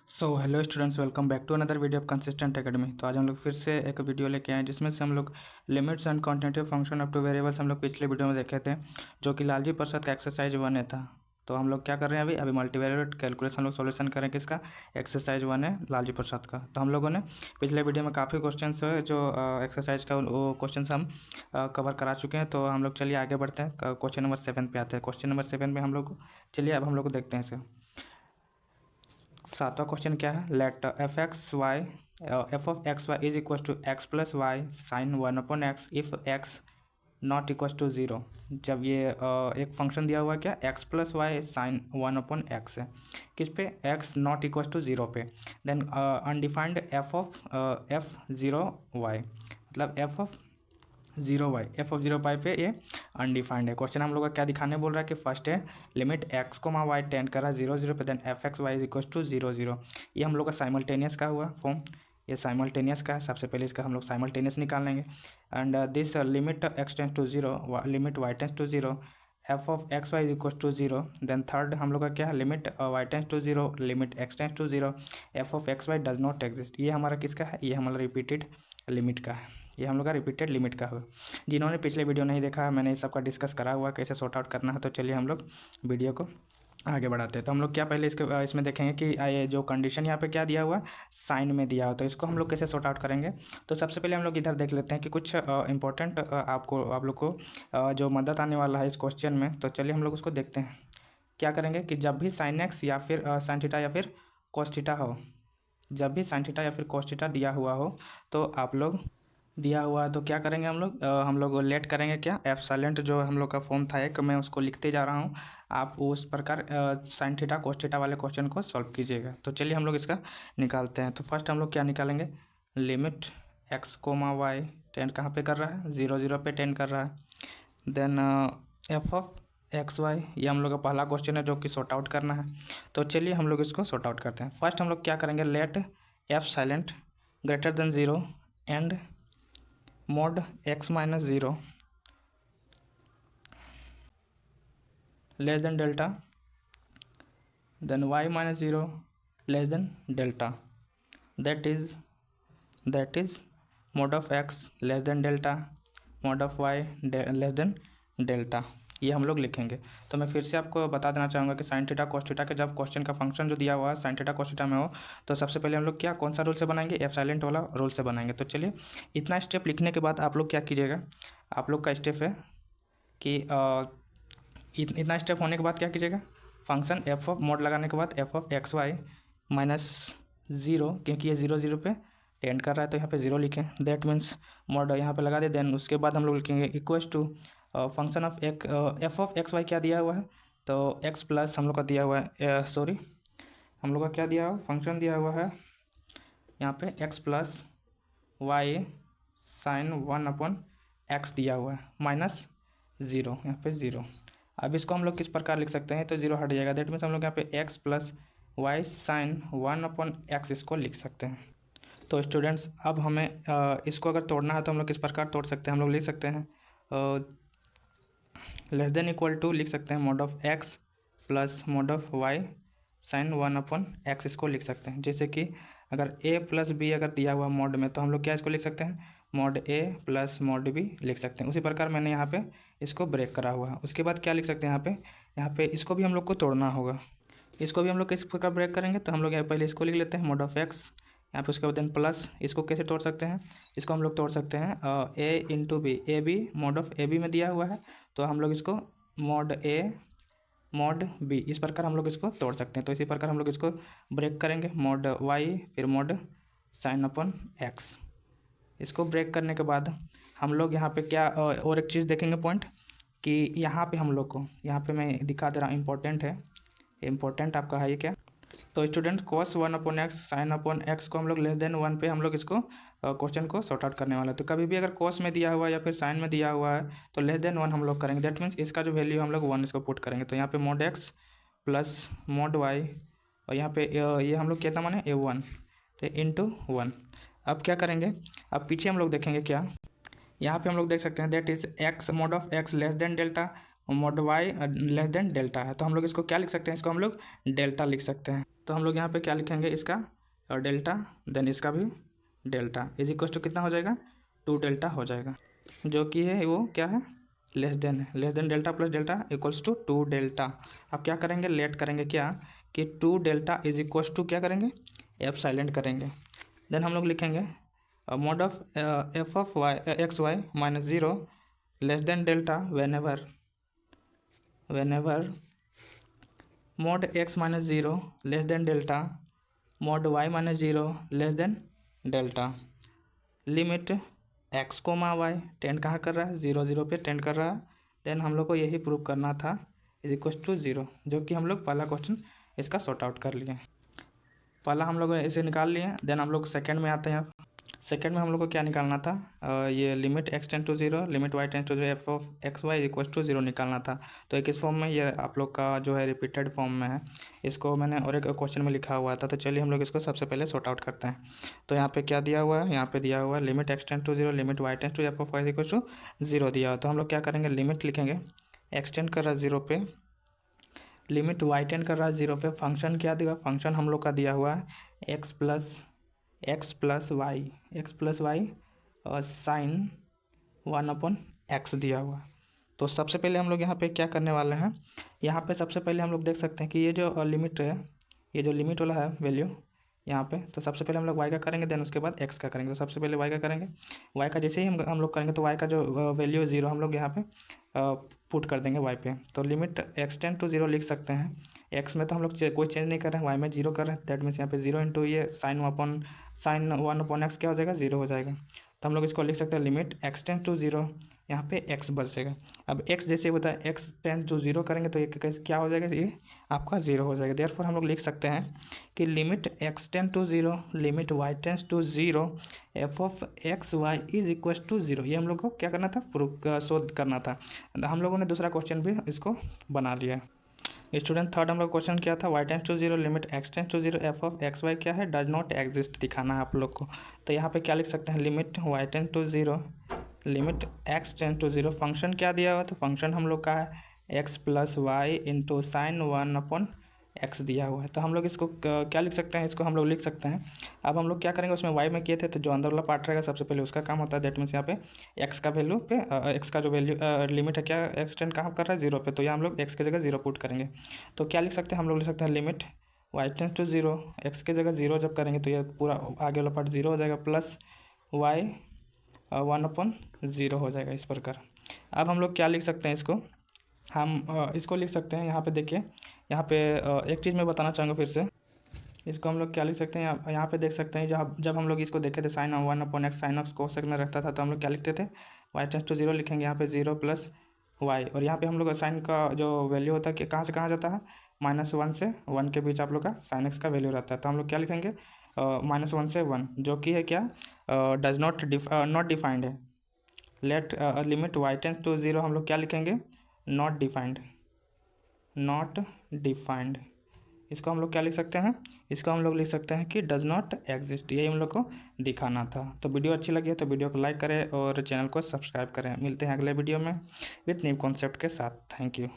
So hello students, welcome back to another video of Consistent Academy. तो आज हम लोग फिर से एक वीडियो लेके आए जिसमें से हम लोग limits and quantitative function up two variables हम लोग पिछले वीडियो में देखे थे, जो कि लालजी प्रसाद का एक्सरसाइज 1 था। तो हम लोग क्या कर रहे हैं अभी मल्टीवेरिएट कैलकुलेशन हम लोग सोल्यूशन करें किसका, एक्सरसाइज 1 है लालजी प्रसाद का। तो हम लोगों ने पिछले वीडियो में काफ़ी क्वेश्चन जो एक्सरसाइज का वो क्वेश्चन हम कवर करा चुके हैं। तो हम लोग चलिए आगे बढ़ते हैं, क्वेश्चन नंबर 7 पे आते हैं। क्वेश्चन नंबर 7 में हम लोग चलिए अब हम लोग देखते हैं इसे। 7वां क्वेश्चन क्या है, let f of x y is equal to x plus y sine 1/x if x not equal to 0। जब ये एक फंक्शन दिया हुआ है क्या, x plus y sine 1/x है, किस पे, एक्स नॉट इक्वल टू 0 पे। Then undefined F of f(0y), मतलब F of 0y, F of 0y पे ये अनडिफाइंड है। क्वेश्चन हम लोग का क्या दिखाने बोल रहा है कि फर्स्ट है लिमिट एक्स को वाई टेंड कर रहा है 0 0 पे, then f x y is equal to 0 0। ये हम लोग का साइमल्टेनियस का हुआ फॉर्म, ये साइमल्टेनियस का है। सबसे पहले इसका हम लोग साइमल्टेनियस निकाल लेंगे। And this limit x tends to 0, limit y tends to 0, f of x y is equal to 0। Then third हम लोग का क्या है, limit y tends to 0, limit x tends to 0, f of x y does not exist. ये हमारा किसका है, ये हमारा रिपीटेड लिमिट का है, ये हम लोग का रिपीटेड लिमिट का है। जिन्होंने पिछले वीडियो नहीं देखा है, मैंने इस सब का डिस्कस करा हुआ कैसे सॉर्ट आउट करना है। तो चलिए हम लोग वीडियो को आगे बढ़ाते हैं। तो हम लोग क्या पहले इसमें देखेंगे कि ये जो कंडीशन यहाँ पे क्या दिया हुआ है, साइन में दिया हुआ, तो इसको हम लोग कैसे सॉर्ट आउट करेंगे। तो सबसे पहले हम लोग इधर देख लेते हैं कि कुछ इंपॉर्टेंट आप लोग को जो मदद आने वाला है इस क्वेश्चन में। तो चलिए हम लोग उसको देखते हैं। क्या करेंगे कि जब भी साइन एक्स या फिर साइन थीटा या फिर कॉस थीटा हो, जब भी साइन थीटा या फिर कॉस थीटा दिया हुआ हो, तो आप लोग दिया हुआ है तो क्या करेंगे हम लोग लेट करेंगे क्या, एफ साइलेंट जो हम लोग का फॉर्म था एक, मैं उसको लिखते जा रहा हूँ, आप उस प्रकार साइन थीटा कोस थीटा वाले क्वेश्चन को सॉल्व कीजिएगा। तो चलिए हम लोग इसका निकालते हैं। तो फर्स्ट हम लोग क्या निकालेंगे, limit x comma y tend कहाँ पे कर रहा है, 0 0 पे टेंड कर रहा है। Then f of x y, ये हम लोग का पहला क्वेश्चन है जो कि सॉर्ट आउट करना है। तो चलिए हम लोग इसको सॉर्ट आउट करते हैं। फर्स्ट हम लोग क्या करेंगे, let epsilon greater than 0 and mod x minus 0 less than delta, then y minus 0 less than delta, that is mod of x less than delta, mod of y less than delta। ये हम लोग लिखेंगे। तो मैं फिर से आपको बता देना चाहूँगा कि साइन थीटा कॉस थीटा के जब क्वेश्चन का फंक्शन जो दिया हुआ है साइन थीटा कॉस थीटा में हो, तो सबसे पहले हम लोग क्या, कौन सा रूल से बनाएंगे, एफ साइलेंट वाला रूल से बनाएंगे। तो चलिए इतना स्टेप लिखने के बाद आप लोग क्या कीजिएगा, आप लोग का स्टेप है कि इतना स्टेप होने के बाद क्या कीजिएगा, फंक्शन एफ ऑफ मोड लगाने के बाद f of x y minus 0, क्योंकि ये 0 0 पे टेंड कर रहा है तो यहाँ पे 0 लिखें, दैट मीन्स मोड यहाँ पे लगा दे। देन उसके बाद हम लोग लिखेंगे equals to function of f of x y क्या दिया हुआ है, तो एक्स प्लस हम लोग का दिया हुआ है, सॉरी हम लोग का क्या दिया हुआ, फंक्शन दिया हुआ है यहाँ पे x plus y sine 1/x दिया हुआ है माइनस 0, यहाँ पे 0। अब इसको हम लोग किस प्रकार लिख सकते हैं, तो 0 हट जाएगा, दैट मीन्स हम लोग यहाँ पे x plus y sine 1/x इसको लिख सकते हैं। तो स्टूडेंट्स अब हमें इसको अगर तोड़ना है तो हम लोग किस प्रकार तोड़ सकते हैं, हम लोग लिख सकते हैं लेस देन इक्वल टू लिख सकते हैं mod of x plus mod of y sine 1/x इसको लिख सकते हैं। जैसे कि अगर a प्लस बी अगर दिया हुआ मॉड में, तो हम लोग क्या इसको लिख सकते हैं, mod a plus mod b लिख सकते हैं। उसी प्रकार मैंने यहाँ पे इसको ब्रेक करा हुआ है। उसके बाद क्या लिख सकते हैं, यहाँ पे इसको भी हम लोग को तोड़ना होगा। इसको भी हम लोग किस प्रकार ब्रेक करेंगे, तो हम लोग यहाँ पहले इसको लिख लेते हैं mod ऑफ x, यहाँ पे उसके बाद देन प्लस, इसको कैसे तोड़ सकते हैं, इसको हम लोग तोड़ सकते हैं a into b, a b mod of a b में दिया हुआ है तो हम लोग इसको mod a mod b, इस प्रकार हम लोग इसको तोड़ सकते हैं। तो इसी प्रकार हम लोग इसको ब्रेक करेंगे, mod y फिर mod साइन x। इसको ब्रेक करने के बाद हम लोग यहाँ पे क्या और एक चीज़ देखेंगे पॉइंट, कि यहाँ पे हम लोग को, यहाँ पे मैं दिखा दे रहा हूँ, इंपॉर्टेंट है, इंपॉर्टेंट आपका है ये क्या, तो student cos 1/x sign x को हम लोग लेस देन 1 पे हम लोग इसको क्वेश्चन को सॉर्ट आउट करने वाला है। तो कभी भी अगर cos में दिया हुआ है या फिर साइन में दिया हुआ है तो लेस देन 1 हम लोग करेंगे, दैट मीन्स इसका जो वैल्यू हम लोग 1 इसको पुट करेंगे। तो यहाँ पे mod x plus mod y और यहाँ पे ये हम लोग कितना माने a1 तो इंटू 1। अब क्या करेंगे, अब पीछे हम लोग देखेंगे क्या, यहाँ पे हम लोग देख सकते हैं that is x mod of x less than delta mod y less than delta है। तो हम लोग इसको क्या लिख सकते हैं, इसको हम लोग डेल्टा लिख सकते हैं। तो हम लोग यहाँ पे क्या लिखेंगे, इसका डेल्टा देन इसका भी डेल्टा इज इक्वल टू कितना हो जाएगा, 2 डेल्टा हो जाएगा, जो कि है वो क्या है, less than delta plus delta equals to 2 delta. अब क्या करेंगे, लेट करेंगे क्या कि 2 डेल्टा इज इक्वल्स टू क्या करेंगे, एफ साइलेंट करेंगे। देन हम लोग लिखेंगे mod of f of y x y minus 0 less than delta whenever mod x minus 0 less than delta mod y minus 0 less than delta. Limit x comma y tend कहाँ कर रहा है, 0 0 पे tend कर रहा है। देन हम लोग को यही प्रूव करना था इज इक्वल टू 0, जो कि हम लोग पहला क्वेश्चन इसका सॉर्ट आउट कर लिए। पहला हम लोग इसे निकाल लिए। देन हम लोग सेकंड में आते हैं। सेकंड में हम लोग को क्या निकालना था, ये limit x tend to 0 limit y tend to 0 f of x y equal to 0 निकालना था। तो एक इस फॉर्म में, ये आप लोग का जो है रिपीटेड फॉर्म में है, इसको मैंने और एक क्वेश्चन में लिखा हुआ था। तो चलिए हम लोग इसको सबसे पहले सॉर्ट आउट करते हैं। तो यहाँ पे क्या दिया हुआ है, यहाँ पे दिया हुआ है limit x tend to 0 limit y tend to f of y equal to 0 दिया हुआ। तो हम लोग क्या करेंगे, लिमिट लिखेंगे, x टेंड कर रहा है 0 पे, लिमिट y टेंड कर रहा है 0 पे। फंक्शन क्या दिया, फंक्शन हम लोग का दिया हुआ है x प्लस वाई और साइन 1/x दिया हुआ। तो सबसे पहले हम लोग यहाँ पे क्या करने वाले हैं, यहाँ पे सबसे पहले हम लोग देख सकते हैं कि ये जो लिमिट है, ये जो लिमिट वाला है वैल्यू यहाँ पे, तो सबसे पहले हम लोग y का करेंगे, देन उसके बाद x का करेंगे। तो सबसे पहले y का करेंगे, y का जैसे ही हम लोग करेंगे तो y का जो वैल्यू 0 हम लोग यहाँ पे पुट कर देंगे y पे। तो लिमिट x टेंड टू 0 लिख सकते हैं। x में तो हम लोग कोई चेंज नहीं कर रहे हैं, y में 0 कर रहे हैं, दैट मीन्स यहाँ पे 0 इंटू ये साइन 1/x क्या हो जाएगा, 0 हो जाएगा। तो हम लोग इसको लिख सकते हैं लिमिट x टेंड टू 0, यहाँ पे x बचेगा। अब x जैसे होता है x टेंड टू 0 करेंगे तो ये कैसे क्या हो जाएगा, ये आपका 0 हो जाएगा। देयरफॉर हम लोग लिख सकते हैं कि limit x tend to 0 limit y tends to 0 f of x y is equal to 0। ये हम लोग को क्या करना था, प्रूव शोध करना था। हम लोगों ने दूसरा क्वेश्चन भी इसको बना लिया। स्टूडेंट थर्ड हम लोग क्वेश्चन क्या था, y tends to 0 limit x tends to 0 f of x y क्या है, डज नॉट एग्जिस्ट दिखाना है आप लोग को। तो यहाँ पे क्या लिख सकते हैं, limit y tends to 0 limit x tends to 0। Function क्या दिया हुआ, तो फंक्शन हम लोग का है x plus y into sine 1/x दिया हुआ है। तो हम लोग इसको क्या लिख सकते हैं, इसको हम लोग लिख सकते हैं। अब हम लोग क्या करेंगे, उसमें y में किए थे तो जो अंदर वाला पार्ट रहेगा सबसे पहले उसका काम होता है। दैट मीन्स यहाँ पे x का वैल्यू पे x का जो वैल्यू लिमिट है क्या एक्सटेंड कहाँ कर रहा है, 0 पे, तो यहाँ हम लोग x की जगह 0 पुट करेंगे। तो क्या लिख सकते हैं, हम लोग लिख सकते हैं limit y tends to 0 x की जगह 0 जब करेंगे तो ये पूरा आगे वाला पार्ट 0 हो जाएगा, प्लस y 1/0 हो जाएगा इस प्रकार। अब हम लोग क्या लिख सकते हैं, हम इसको लिख सकते हैं। यहाँ पे देखिए, यहाँ पे एक चीज़ मैं बताना चाहूँगा फिर से, इसको हम लोग क्या लिख सकते हैं, यहाँ पे देख सकते हैं जब हम लोग इसको देखे थे sign 1/x sign of cosec में रहता था, तो हम लोग क्या लिखते थे, y टेंड्स टू 0 लिखेंगे, यहाँ पे 0 प्लस y, और यहाँ पे हम लोग का साइन का जो वैल्यू होता है कि कहाँ से कहाँ जाता है, -1 से 1 के बीच आप लोग का साइन x का वैल्यू रहता है। तो हम लोग क्या लिखेंगे, -1 से 1, जो कि है क्या, डज नॉट डिफाइंड है। Let limit y tends to 0 हम लोग क्या लिखेंगे, नॉट डिफाइंड। इसको हम लोग क्या लिख सकते हैं, इसको हम लोग लिख सकते हैं कि डज नॉट एग्जिस्ट। यही हम लोग को दिखाना था। तो वीडियो अच्छी लगी है तो वीडियो को लाइक करें और चैनल को सब्सक्राइब करें। मिलते हैं अगले वीडियो में विथ न्यू कॉन्सेप्ट के साथ। Thank you.